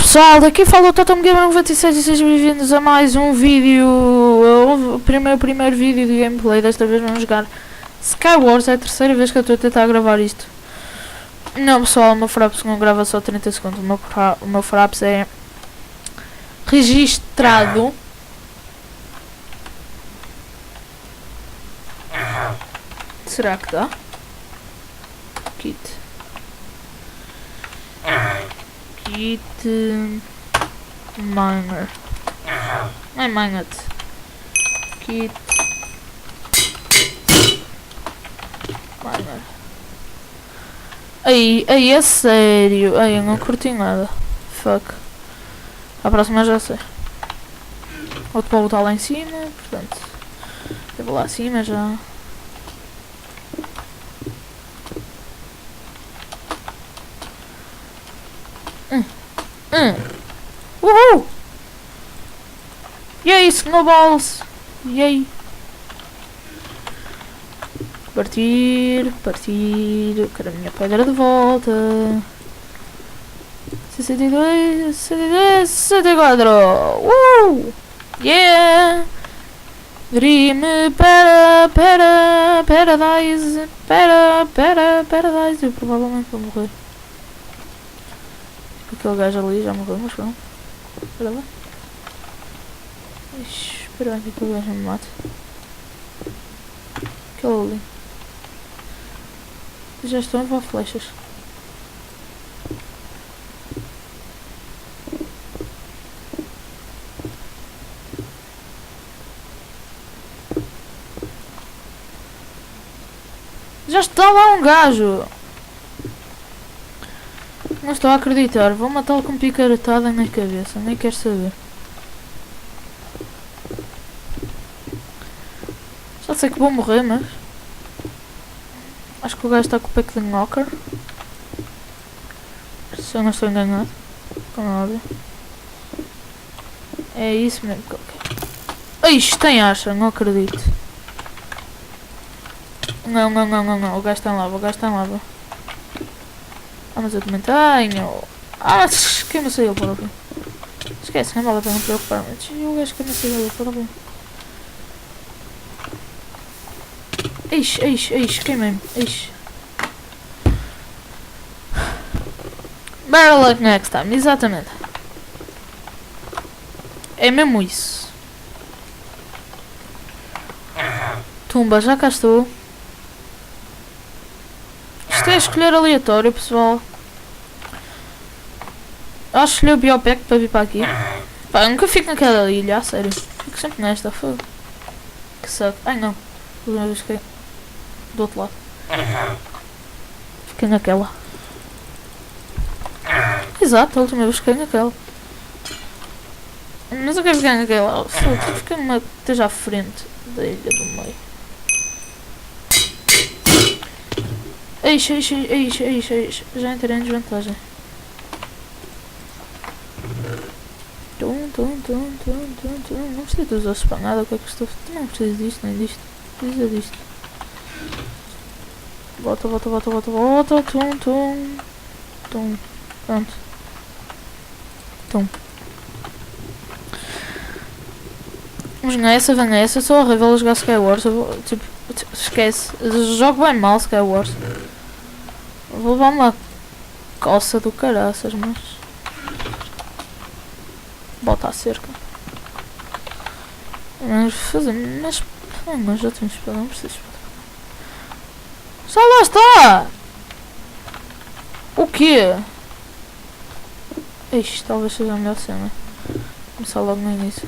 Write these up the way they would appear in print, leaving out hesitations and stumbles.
pessoal, daqui fala o Totem Gamer 96 e sejam bem-vindos a mais um vídeo, o primeiro vídeo de gameplay. Desta vez vamos jogar Skywars, é a terceira vez que eu estou a tentar gravar isto. Não pessoal, o meu Fraps não grava só 30 segundos, o meu Fraps é registrado. Será que dá? Kit miner. Não é miner. Kit miner. Aí é sério. Aí eu não curti nada. Fuck. A próxima já sei. Outro povo está lá em cima, portanto eu vou lá acima já. Uhul! Yay, snowballs! Yay! Partir. Quero a minha pedra de volta. 62, 62, 64! Yeah! Dream paradise! Paradise! Eu provavelmente vou morrer. Aquele gajo ali já morreu, mas pronto. Espera lá. Espera aí que aquele gajo me mate. Aquele ali. Já estão a levar flechas. Já está lá um gajo! Não estou a acreditar, vou matá-lo com picaretada na cabeça, nem quero saber. Já sei que vou morrer, mas acho que o gajo está com o pack de knocker. Se eu não estou enganado, como é óbvio. É isso mesmo que eu quero. Ixi, tem acha, não acredito. Não, o gajo está em lava, Ah, mas eu também tenho. Ah, queima-se ele para o fim. Esquece, não vale a pena preocupar-me. O gajo queima-se ele para o fim. Ixi, queimei-me. Ixi. Better luck next time, exatamente. É mesmo isso. Tumba, já cá estou. Isto é escolher aleatório, pessoal. Acho que escolhi o pior pack para vir para aqui. Pá, eu nunca fico naquela ilha, a sério. Fico sempre nesta, fogo. Que saco. Ai não. A última vez fiquei do outro lado. Fiquei naquela. Exato, a última vez fiquei naquela. Mas eu quero ficar naquela. Fiquei numa que esteja à frente da ilha do meio. Eixe, já entrei em desvantagem. Não preciso de usar espanada, o que é que estou a fazer? Não preciso disto, nem disto. Precisa disto. Volta. Pronto. Vamos ganhar essa, eu sou horrível a jogar Skywars. Eu vou, tipo, esquece. Eu jogo bem mal Skywars. Vou levar uma coça do caraças, mas bota a cerca. Mas já tenho espada, não preciso espada. Já lá está! O quê? Ixi, talvez seja a melhor cena. Começar logo no início.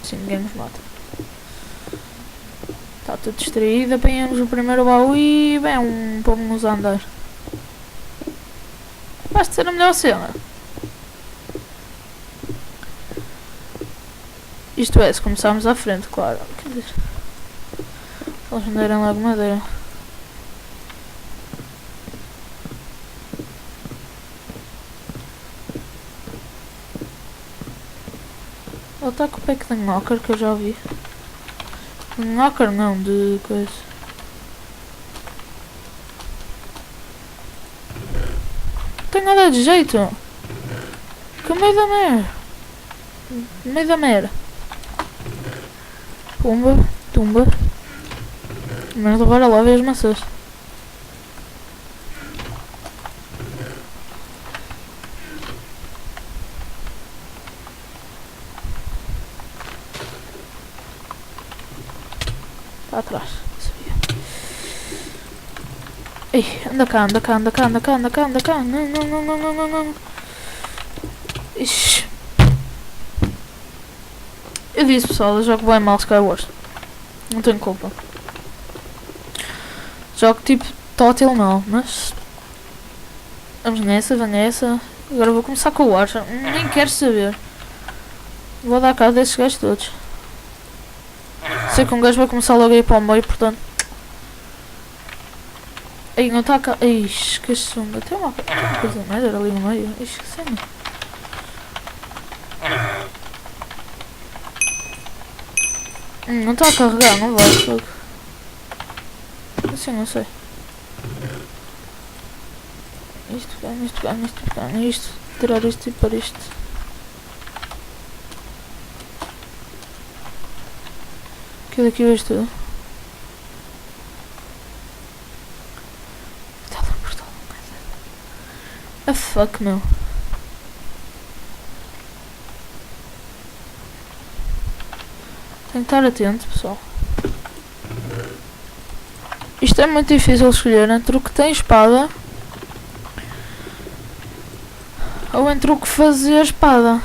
Assim ninguém nos mata. Está tudo distraído, apanhamos o primeiro baú e bem, pomos-nos a andar. Basta ser a melhor cena. Isto é, se começarmos à frente, claro. Quer dizer, se eles me derem logo madeira. Ele está com o pack de knocker que eu já vi. Knocker não, de coisa. Não tem nada de jeito. Que meio da merda. Meio da merda. Pumba, tumba. Mas agora lá vê as maçãs. Está atrás. Sabia. Ei, anda cá, anda cá, anda cá, anda cá, anda cá, anda cá. Não, não, não, não, não, não, não. Ixi. Eu disse, pessoal, eu jogo bem mal Skywars. Não tenho culpa. Jogo tipo total mal, mas... Vamos nessa, vamos nessa. Agora vou começar com o Wars. Nem quero saber. Vou dar cabo desses gajos todos. Sei que um gajo vai começar logo a ir para o meio, portanto... Ei, não está cá... Ei, esqueci-me. Tem uma coisa merda ali no meio. Esqueci-me. Não está a carregar, não vai, fogo. Assim, não sei. Isto, ganha, isto, ganha, isto, ganha, isto. Tirar isto e para isto. Que daqui hoje tudo. A fuck, meu. Tem que estar atento, pessoal. Isto é muito difícil escolher entre o que tem espada ou entre o que fazia a espada.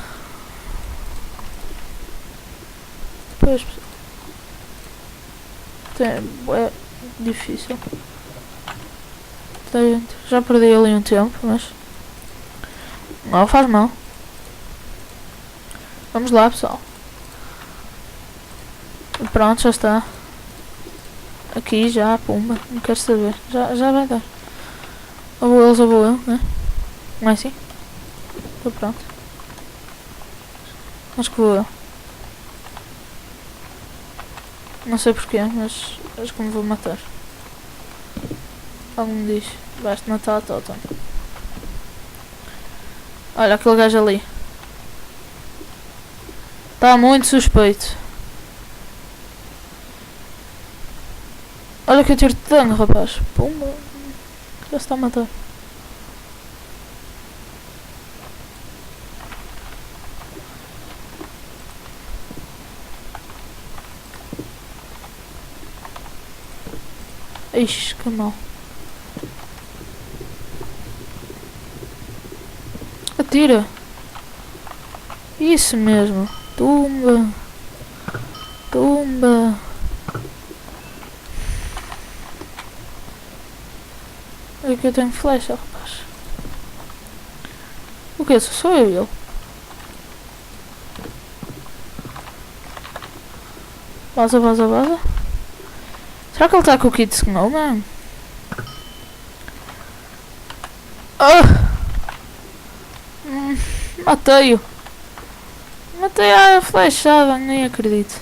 Pois, é difícil. Já perdi ali um tempo, mas não faz mal. Vamos lá, pessoal. Pronto, já está. Aqui já, pumba, não quero saber. Já vai dar. Ou vou eles ou vou eu, né? Não é assim? Estou pronto. Acho que vou eu. Não sei porquê, mas acho que me vou matar. Algo me diz. Vais-te matar a Totem. Olha aquele gajo ali. Está muito suspeito. Olha que eu tiro de dano, rapaz. Pumba. Já se está a matar. Ixi, que mal. Atira. Isso mesmo. Tumba. Tumba. Olha que eu tenho flecha, rapaz. O que? Sou eu e ele? Vaza, vaza, vaza. Será que ele está com o kit Snowman? Matei-o. Matei a flechada, nem acredito.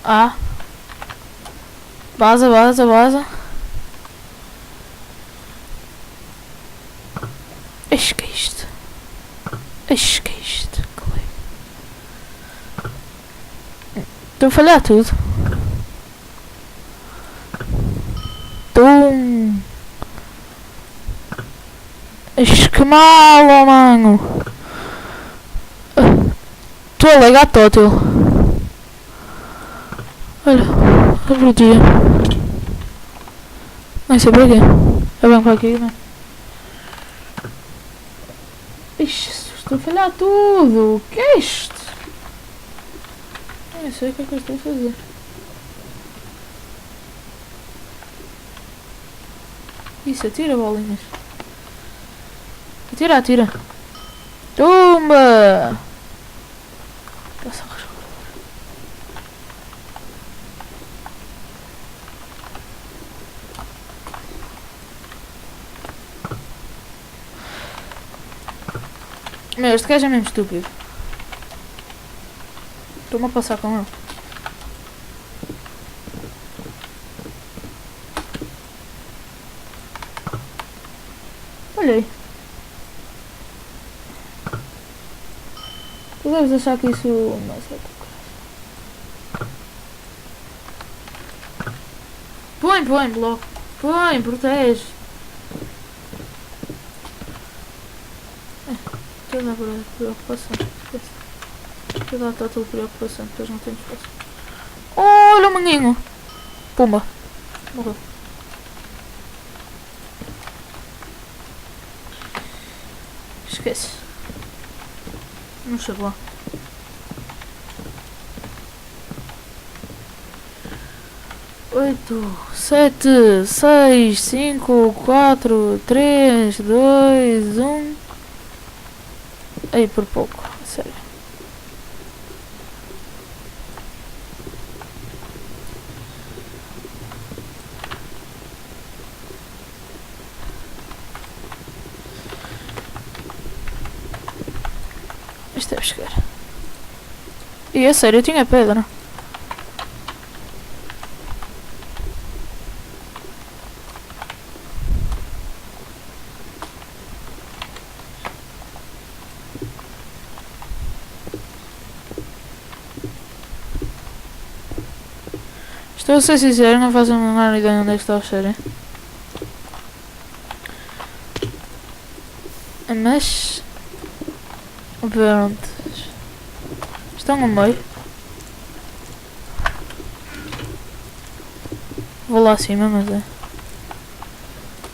Ah. Vaza, vaza, vaza. Eixe, que é isto? Eixe, que é isto? Estou a falhar tudo. Tum. Eixe, que mal, oh, mano. Estou a legar tótil. Olha, abre o dia. Não sei para quê. É bem para aqui, né? Ixi, estou a falhar tudo. O que é isto? Eu sei o que é que eu estou a fazer. Isso, atira bolinhas. Atira, atira. Tumba! Passa a meu, este gajo é mesmo estúpido. Estou-me a passar com ele. Olhei. Tu deves achar que isso não sei. Põe bloco. Põe, protege. Toda a preocupação. Toda a total preocupação, depois não tenho espaço. Olha o menino! Pumba! Morreu. Esquece. Não chegou lá. Oito, 7, 6, 5, 4, 3, 2, 1. Aí por pouco, sério. Isto deve chegar. E é sério, eu tinha pedra. Estou a ser sincero, não faço a menor ideia onde é que está o cheiro. Mas... pronto. Estão no meio. Vou lá acima, mas é.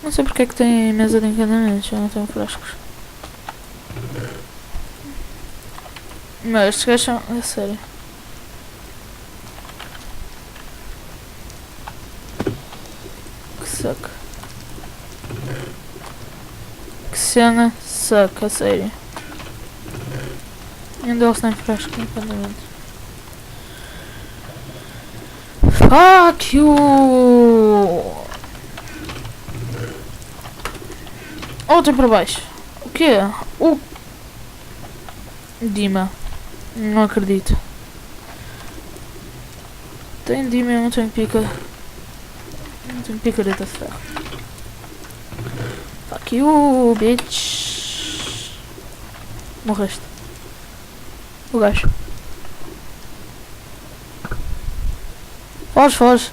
Não sei porque é que tem mesa de encanamentos, eu não tenho frascos. Mas estes gajos são... é sério. Saca. Que cena saca, a sério. Ainda eles têm frasco no encanamento. Fuck you! Outra para baixo. O quê? O Dima. Não acredito. Tem Dima, eu não tenho pica. Não tenho picareta de ferro. Fuck you, bitch. Morreste. O gajo. Foge, foge.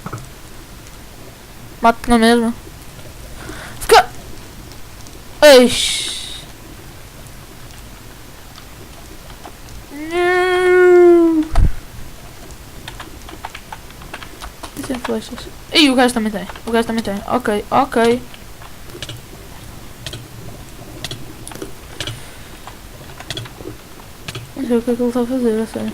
Mate-te na mesma. Fica. Eish. Não. Tem flechas. E o gajo também tem. O gajo também tem. Ok, ok. Não sei o que é que ele está a fazer, a sério.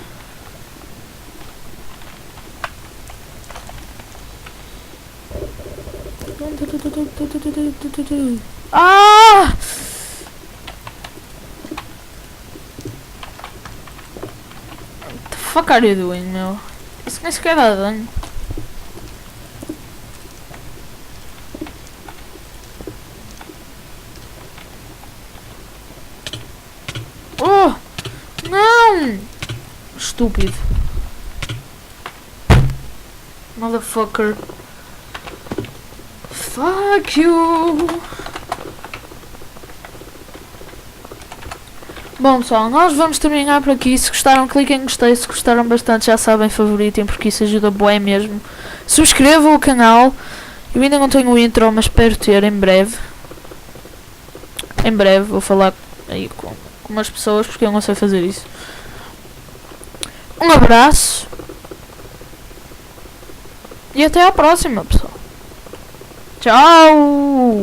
Ah! What the fuck are you doing, meu? Isso nem sequer dá dano. Oh! Não! Estúpido. Motherfucker. Fuck you! Bom pessoal, nós vamos terminar por aqui. Se gostaram, cliquem em gostei. Se gostaram bastante, já sabem, favoritem, porque isso ajuda bué mesmo. Subscrevam o canal. Eu ainda não tenho o intro, mas espero ter em breve. Em breve vou falar aí com umas pessoas, porque eu não sei fazer isso. Um abraço. E até à próxima, pessoal. Tchau!